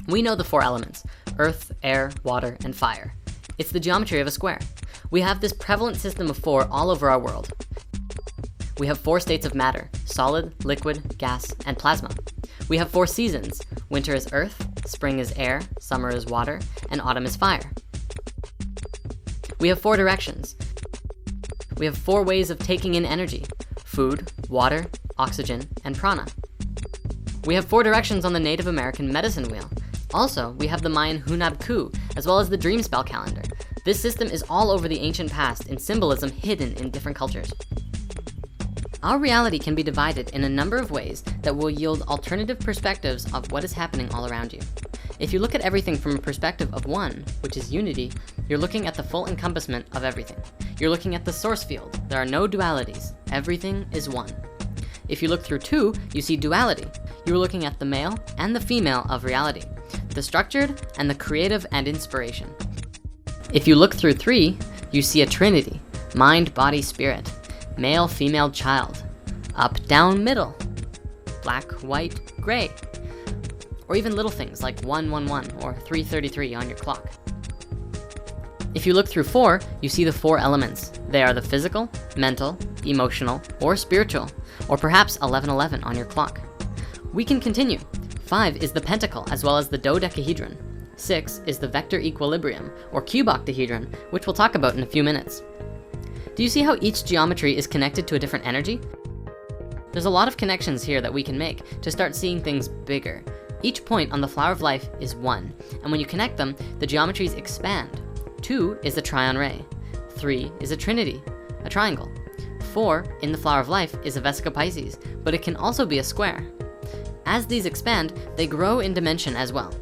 We know the four elements: earth, air, water, and fire. It's the geometry of a square. We have this prevalent system of four all over our world. We have four states of matter: solid, liquid, gas, and plasma. We have four seasons: winter is earth, spring is air, summer is water, and autumn is fire. We have four directions. We have four ways of taking in energy: food, water, oxygen, and prana. We have four directions on the Native American medicine wheel. Also, we have the Mayan Hunab Ku, as well as the dream spell calendar. This system is all over the ancient past in symbolism hidden in different cultures. Our reality can be divided in a number of ways that will yield alternative perspectives of what is happening all around you. If you look at everything from a perspective of one, which is unity, you're looking at the full encompassment of everything. You're looking at the source field. There are no dualities. Everything is one. If you look through two, you see duality. You're looking at the male and the female of reality, the structured and the creative and inspiration. If you look through three, you see a trinity: mind, body, spirit, male, female, child, up, down, middle, black, white, gray, or even little things like 111 or 333 on your clock. If you look through four, you see the four elements. They are the physical, mental, emotional, or spiritual, or perhaps 1111 on your clock. We can continue. 5 is the pentacle, as well as the dodecahedron. 6 is the vector equilibrium, or cuboctahedron, which we'll talk about in a few minutes. Do you see how each geometry is connected to a different energy? There's a lot of connections here that we can make to start seeing things bigger. Each point on the flower of life is one, and when you connect them, the geometries expand. 2 is the trion ray. 3 is a trinity, a triangle. 4 in the flower of life is a vesica Pisces, but it can also be a square. As these expand, they grow in dimension as well.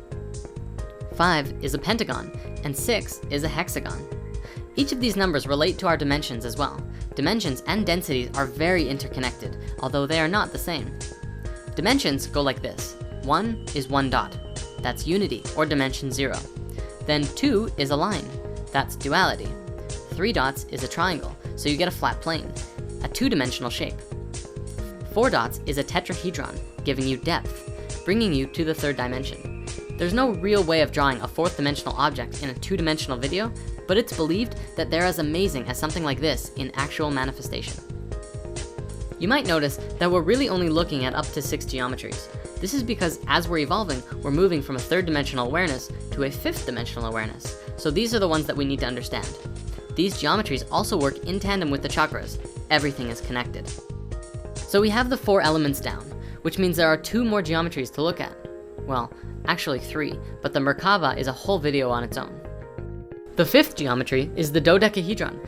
5 is a pentagon, and 6 is a hexagon. Each of these numbers relate to our dimensions as well. Dimensions and densities are very interconnected, although they are not the same. Dimensions go like this. 1 is 1 dot. That's unity, or dimension 0. Then 2 is a line. That's duality. 3 dots is a triangle, so you get a flat plane, a two-dimensional shape. 4 dots is a tetrahedron, giving you depth, bringing you to the third dimension. There's no real way of drawing a fourth dimensional object in a two-dimensional video, but it's believed that they're as amazing as something like this in actual manifestation. You might notice that we're really only looking at up to 6 geometries. This is because as we're evolving, we're moving from a third dimensional awareness to a fifth dimensional awareness. So these are the ones that we need to understand. These geometries also work in tandem with the chakras. Everything is connected. So we have the 4 elements down, which means there are 2 more geometries to look at. Well, actually 3, but the Merkaba is a whole video on its own. The 5th geometry is the dodecahedron,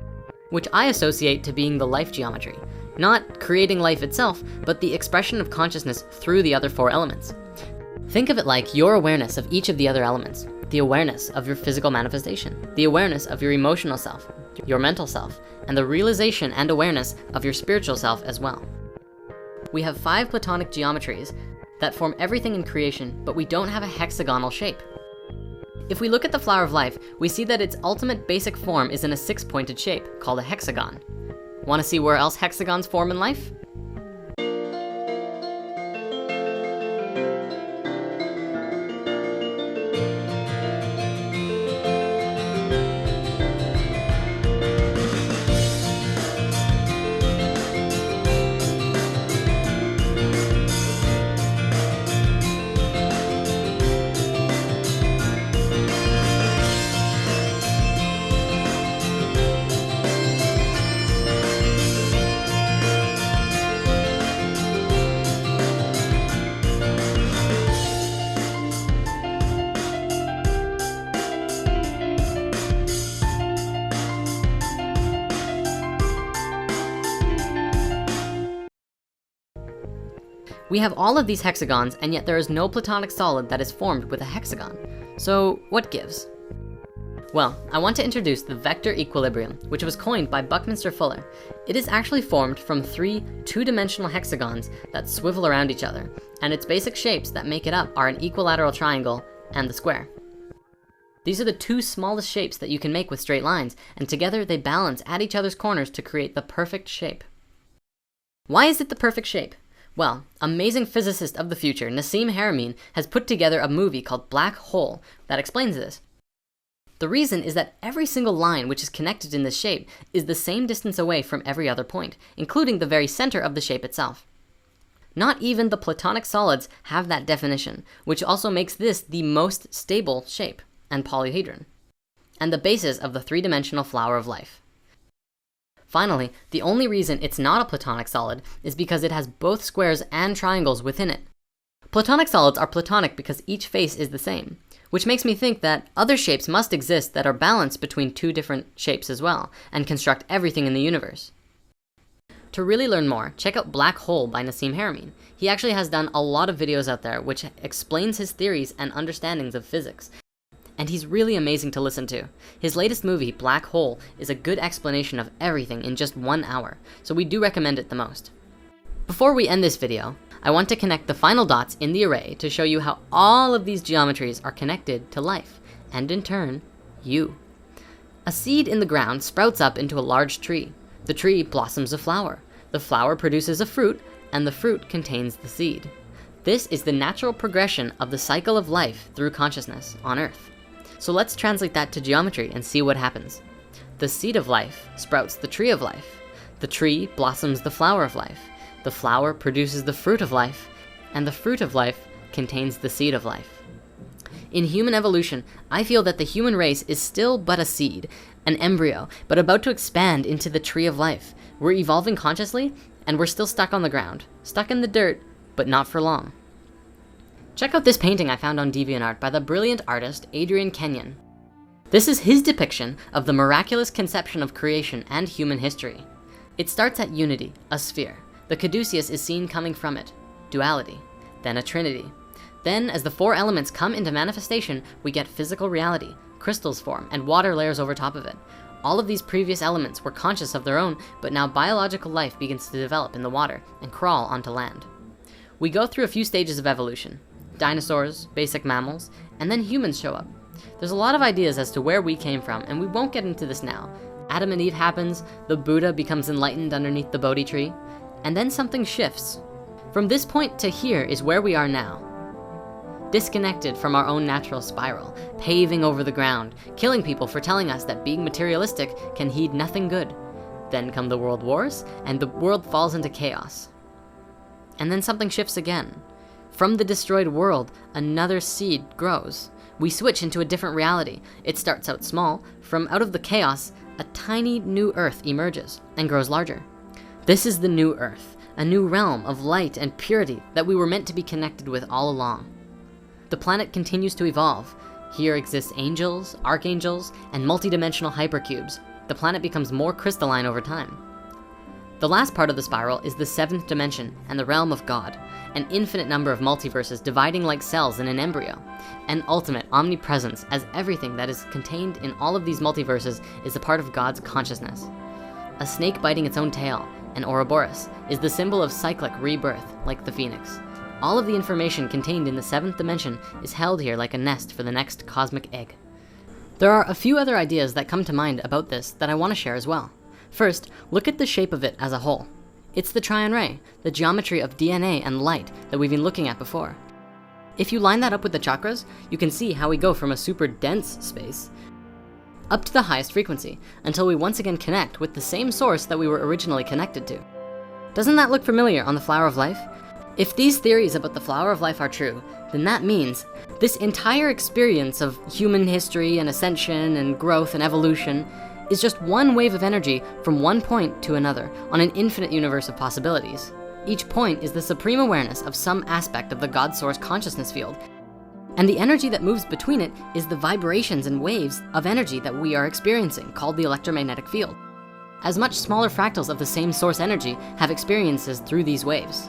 which I associate to being the life geometry. Not creating life itself, but the expression of consciousness through the other 4 elements. Think of it like your awareness of each of the other elements, the awareness of your physical manifestation, the awareness of your emotional self, your mental self, and the realization and awareness of your spiritual self as well. We have 5 platonic geometries that form everything in creation, but we don't have a hexagonal shape. If we look at the flower of life, we see that its ultimate basic form is in a 6-pointed shape called a hexagon. Want to see where else hexagons form in life? We have all of these hexagons, and yet there is no platonic solid that is formed with a hexagon. So what gives? Well, I want to introduce the vector equilibrium, which was coined by Buckminster Fuller. It is actually formed from 3 two-dimensional hexagons that swivel around each other, and its basic shapes that make it up are an equilateral triangle and the square. These are the 2 smallest shapes that you can make with straight lines, and together they balance at each other's corners to create the perfect shape. Why is it the perfect shape? Well, amazing physicist of the future, Nassim Haramein, has put together a movie called Black Hole that explains this. The reason is that every single line which is connected in this shape is the same distance away from every other point, including the very center of the shape itself. Not even the Platonic solids have that definition, which also makes this the most stable shape and polyhedron, and the basis of the three-dimensional flower of life. Finally, the only reason it's not a Platonic solid is because it has both squares and triangles within it. Platonic solids are Platonic because each face is the same, which makes me think that other shapes must exist that are balanced between two different shapes as well, and construct everything in the universe. To really learn more, check out Black Hole by Nassim Haramein. He actually has done a lot of videos out there which explains his theories and understandings of physics, and he's really amazing to listen to. His latest movie, Black Hole, is a good explanation of everything in just 1 hour, so we do recommend it the most. Before we end this video, I want to connect the final dots in the array to show you how all of these geometries are connected to life, and in turn, you. A seed in the ground sprouts up into a large tree. The tree blossoms a flower. The flower produces a fruit, and the fruit contains the seed. This is the natural progression of the cycle of life through consciousness on Earth. So let's translate that to geometry and see what happens. The seed of life sprouts the tree of life. The tree blossoms the flower of life. The flower produces the fruit of life, and the fruit of life contains the seed of life. In human evolution, I feel that the human race is still but a seed, an embryo, but about to expand into the tree of life. We're evolving consciously, and we're still stuck on the ground, stuck in the dirt, but not for long. Check out this painting I found on DeviantArt by the brilliant artist Adrian Kenyon. This is his depiction of the miraculous conception of creation and human history. It starts at unity, a sphere. The caduceus is seen coming from it, duality, then a trinity. Then, as the 4 elements come into manifestation, we get physical reality, crystals form, and water layers over top of it. All of these previous elements were conscious of their own, but now biological life begins to develop in the water and crawl onto land. We go through a few stages of evolution. Dinosaurs, basic mammals, and then humans show up. There's a lot of ideas as to where we came from, and we won't get into this now. Adam and Eve happens, the Buddha becomes enlightened underneath the Bodhi tree, and then something shifts. From this point to here is where we are now. Disconnected from our own natural spiral, paving over the ground, killing people for telling us that being materialistic can heed nothing good. Then come the world wars, and the world falls into chaos. And then something shifts again. From the destroyed world, another seed grows. We switch into a different reality. It starts out small. From out of the chaos, a tiny new earth emerges and grows larger. This is the new earth, a new realm of light and purity that we were meant to be connected with all along. The planet continues to evolve. Here exist angels, archangels, and multidimensional hypercubes. The planet becomes more crystalline over time. The last part of the spiral is the 7th dimension and the realm of God, an infinite number of multiverses dividing like cells in an embryo, an ultimate omnipresence, as everything that is contained in all of these multiverses is a part of God's consciousness. A snake biting its own tail, an Ouroboros, is the symbol of cyclic rebirth, like the phoenix. All of the information contained in the 7th dimension is held here like a nest for the next cosmic egg. There are a few other ideas that come to mind about this that I want to share as well. First, look at the shape of it as a whole. It's the triune ray, the geometry of DNA and light that we've been looking at before. If you line that up with the chakras, you can see how we go from a super dense space up to the highest frequency, until we once again connect with the same source that we were originally connected to. Doesn't that look familiar on the flower of life? If these theories about the flower of life are true, then that means this entire experience of human history and ascension and growth and evolution is just one wave of energy from one point to another on an infinite universe of possibilities. Each point is the supreme awareness of some aspect of the God source consciousness field, and the energy that moves between it is the vibrations and waves of energy that we are experiencing, called the electromagnetic field. As much smaller fractals of the same source energy have experiences through these waves.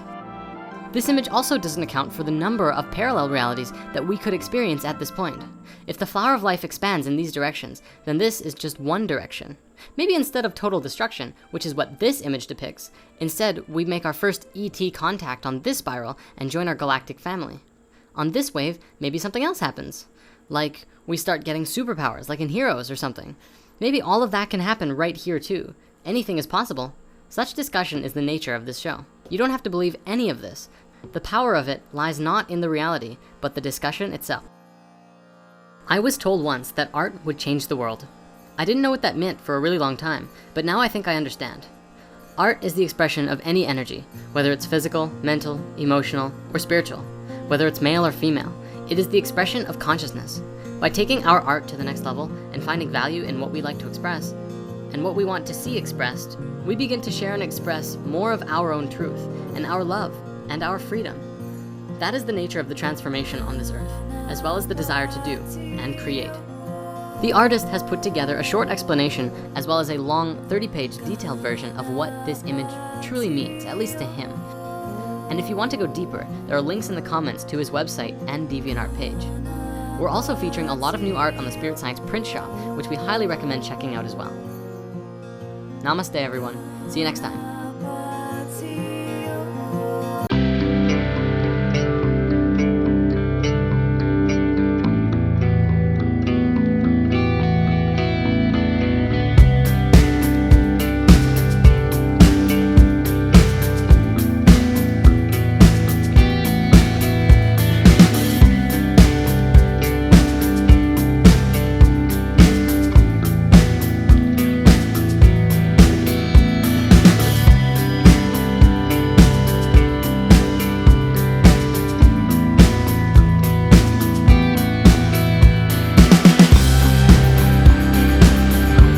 This image also doesn't account for the number of parallel realities that we could experience at this point. If the flower of life expands in these directions, then this is just one direction. Maybe instead of total destruction, which is what this image depicts, instead we make our first ET contact on this spiral and join our galactic family. On this wave, maybe something else happens. Like we start getting superpowers, like in Heroes or something. Maybe all of that can happen right here too. Anything is possible. Such discussion is the nature of this show. You don't have to believe any of this. The power of it lies not in the reality, but the discussion itself. I was told once that art would change the world. I didn't know what that meant for a really long time, but now I think I understand. Art is the expression of any energy, whether it's physical, mental, emotional, or spiritual. Whether it's male or female, it is the expression of consciousness. By taking our art to the next level and finding value in what we like to express, and what we want to see expressed, we begin to share and express more of our own truth, and our love, and our freedom. That is the nature of the transformation on this earth, as well as the desire to do and create. The artist has put together a short explanation as well as a long 30-page detailed version of what this image truly means, at least to him. And if you want to go deeper, there are links in the comments to his website and DeviantArt page. We're also featuring a lot of new art on the Spirit Science print shop, which we highly recommend checking out as well. Namaste everyone, see you next time.